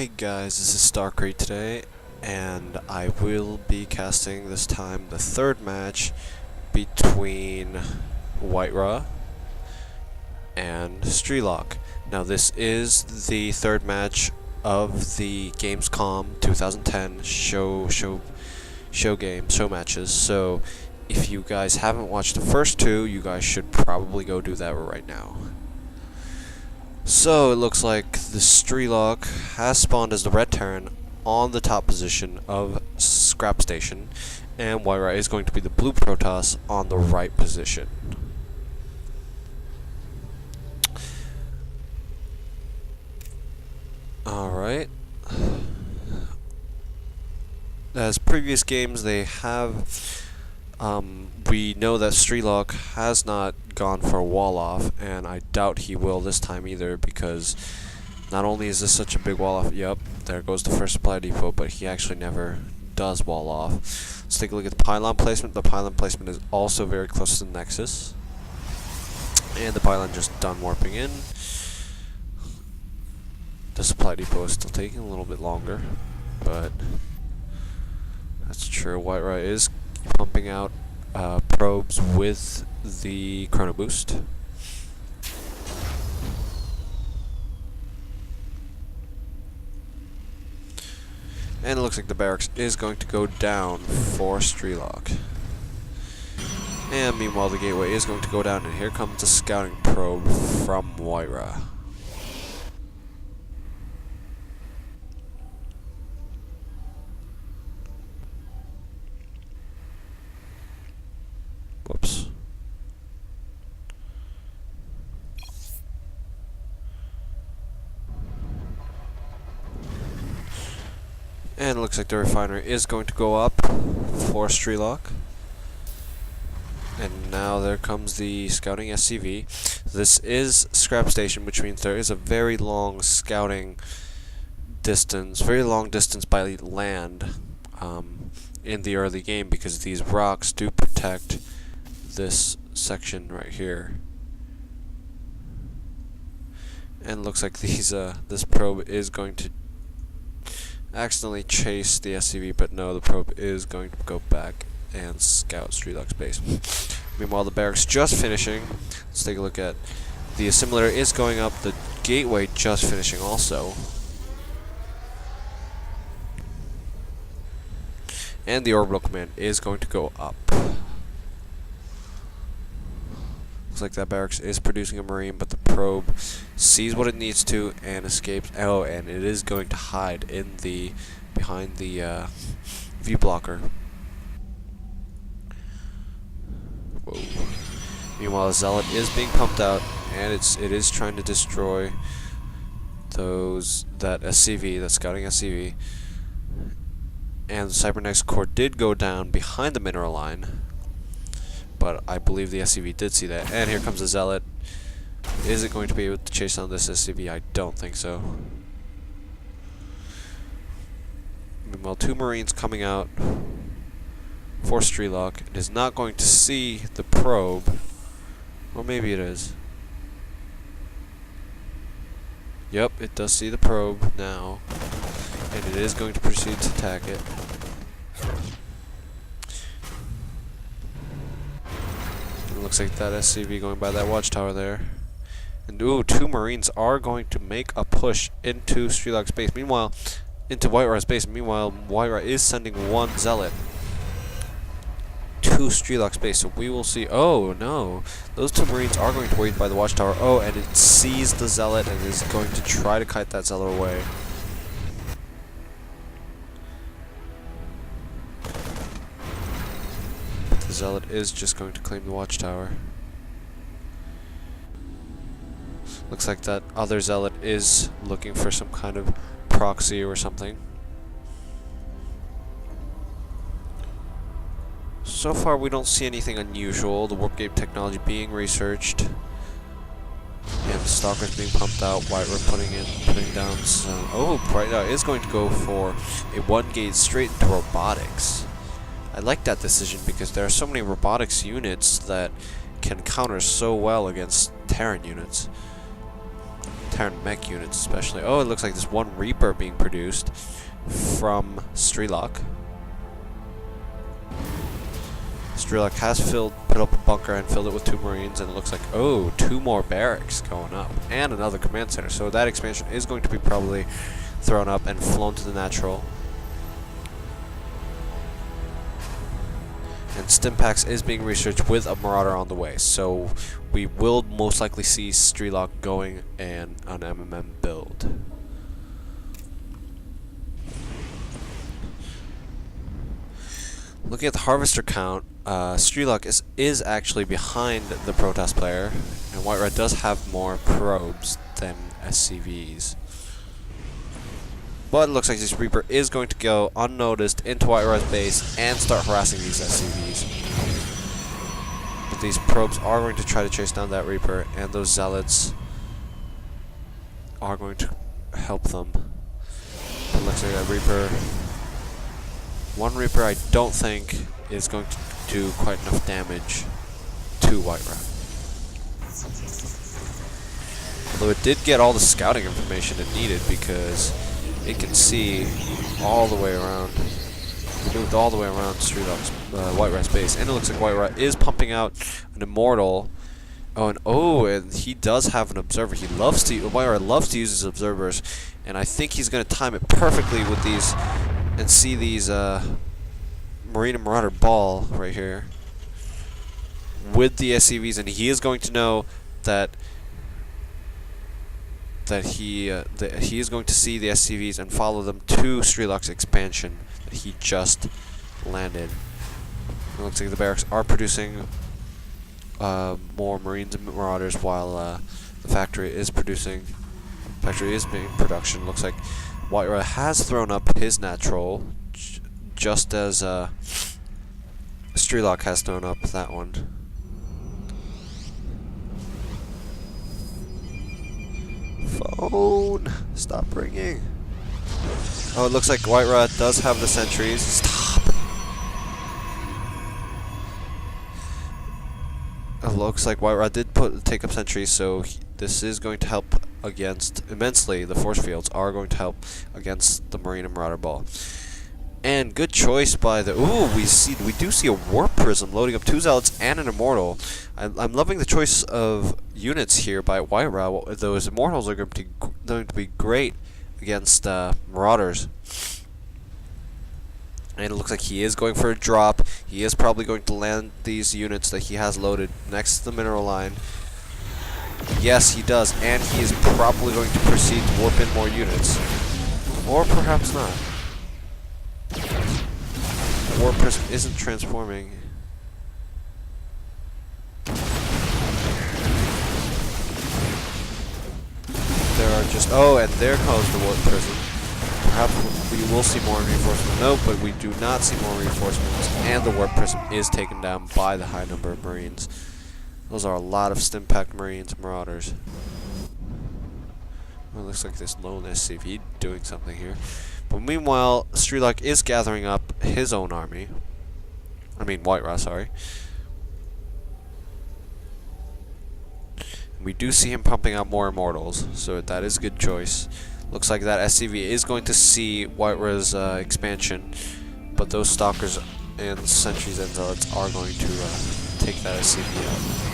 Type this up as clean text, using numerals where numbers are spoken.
Hey guys, this is Starcrete today, and I will be casting this time the third match between WhiteRa and Strelok. Now this is the third match of the Gamescom 2010 show matches, so if you guys haven't watched the first two, you guys should probably go do that right now. So it looks like the Strelok has spawned as the red Terran on the top position of Scrap Station, and WhiteRa is going to be the blue Protoss on the right position. Alright. As previous games, they have we know that Strelok has not gone for a wall off, and I doubt he will this time either, because not only is this such a big wall off, yep, there goes the first supply depot, but he actually never does wall off. Let's take a look at the pylon placement. The pylon placement is also very close to the Nexus, and the pylon just done warping in. The supply depot is still taking a little bit longer, but that's true. WhiteRa is pumping out probes with the chrono boost. And it looks like the barracks is going to go down for Strelok. And meanwhile the gateway is going to go down, and here comes the scouting probe from WhiteRa. Whoops. And it looks like the refinery is going to go up for Strelok. And now there comes the scouting SCV. This is Scrap Station, which means there is a very long scouting distance, very long distance by land in the early game, because these rocks do protect this section right here. And it looks like these this probe is going to accidentally chase the SCV, but no, the probe is going to go back and scout Strelok's base. Meanwhile, the barracks just finishing. Let's take a look at the assimilator is going up, the gateway just finishing also. And the orbital command is going to go up. Looks like that barracks is producing a marine, but the probe sees what it needs to and escapes. Oh, and it is going to hide in the behind the view blocker. Whoa. Meanwhile, the Zealot is being pumped out, and it is trying to destroy that SCV, that scouting SCV. And the cybernetics core did go down behind the mineral line, but I believe the SCV did see that. And here comes the Zealot. Is it going to be able to chase down this SCV? I don't think so. Meanwhile, two Marines coming out for Strelok. It is not going to see the probe. Or maybe it is. Yep, it does see the probe now. And it is going to proceed to attack it. Looks like that SCV going by that watchtower there. And ooh, two Marines are going to make a push into Strelok's base. Meanwhile, into WhiteRa's base. Meanwhile, WhiteRa is sending one Zealot to Strelok's base. So we will see. Oh no, those two Marines are going to wait by the watchtower. Oh, and it sees the Zealot and is going to try to kite that Zealot away. The Zealot is just going to claim the watchtower. Looks like that other Zealot is looking for some kind of proxy or something. So far we don't see anything unusual. The warp gate technology being researched, and the stalkers being pumped out. WhiteRa putting down some. Oh, WhiteRa is going to go for a one gate straight into robotics. I like that decision because there are so many robotics units that can counter so well against Terran units. Terran mech units especially. Oh, it looks like there's one Reaper being produced from Strelok. Strelok has put up a bunker and filled it with 2 Marines, and it looks like, oh, 2 more barracks going up, and another command center. So that expansion is going to be probably thrown up and flown to the natural. And Stimpaks is being researched with a Marauder on the way, so we will most likely see Strelok going and an MMM build. Looking at the harvester count, Strelok is actually behind the Protoss player, and WhiteRa does have more probes than SCVs. But it looks like this Reaper is going to go unnoticed into WhiteRa's base and start harassing these SCVs. But these probes are going to try to chase down that Reaper, and those Zealots are going to help them. It looks like that Reaper... One Reaper I don't think is going to do quite enough damage to WhiteRa. Although it did get all the scouting information it needed, because it can see all the way around. It moved all the way around Strelok's WhiteRa's base, and it looks like WhiteRa is pumping out an Immortal. And he does have an observer. WhiteRa loves to use his observers, and I think he's going to time it perfectly with these, and see these Marine and Marauder ball right here with the SCVs, and he is going to know that he is going to see the SCVs and follow them to Strelok's expansion that he just landed. It looks like the barracks are producing more Marines and Marauders, while the factory is being production. Looks like WhiteRa has thrown up his natural, just as Strelok has thrown up that one. Phone! Stop ringing. Oh, it looks like WhiteRa does have the sentries. Stop! It looks like WhiteRa did take up sentries, so this is going to help immensely. The force fields are going to help against the Marine and Marauder ball. And good choice by the... Ooh, we do see a Warp Prism loading up 2 Zealots and an Immortal. I'm loving the choice of units here by WhiteRa. Those Immortals are going to be great against Marauders. And it looks like he is going for a drop. He is probably going to land these units that he has loaded next to the mineral line. Yes, he does, and he is probably going to proceed to warp in more units. Or perhaps not. Warp Prism isn't transforming. There are just... Oh, and there goes the Warp Prism. Perhaps we will see more reinforcements. No, but we do not see more reinforcements. And the Warp Prism is taken down by the high number of Marines. Those are a lot of Stimpak Marines and Marauders. Well, it looks like this lone SCV doing something here. But meanwhile, Strelok is gathering up his own army. I mean, WhiteRa, sorry. We do see him pumping out more Immortals, so that is a good choice. Looks like that SCV is going to see WhiteRa's expansion, but those Stalkers and Sentries and Zealots are going to take that SCV out.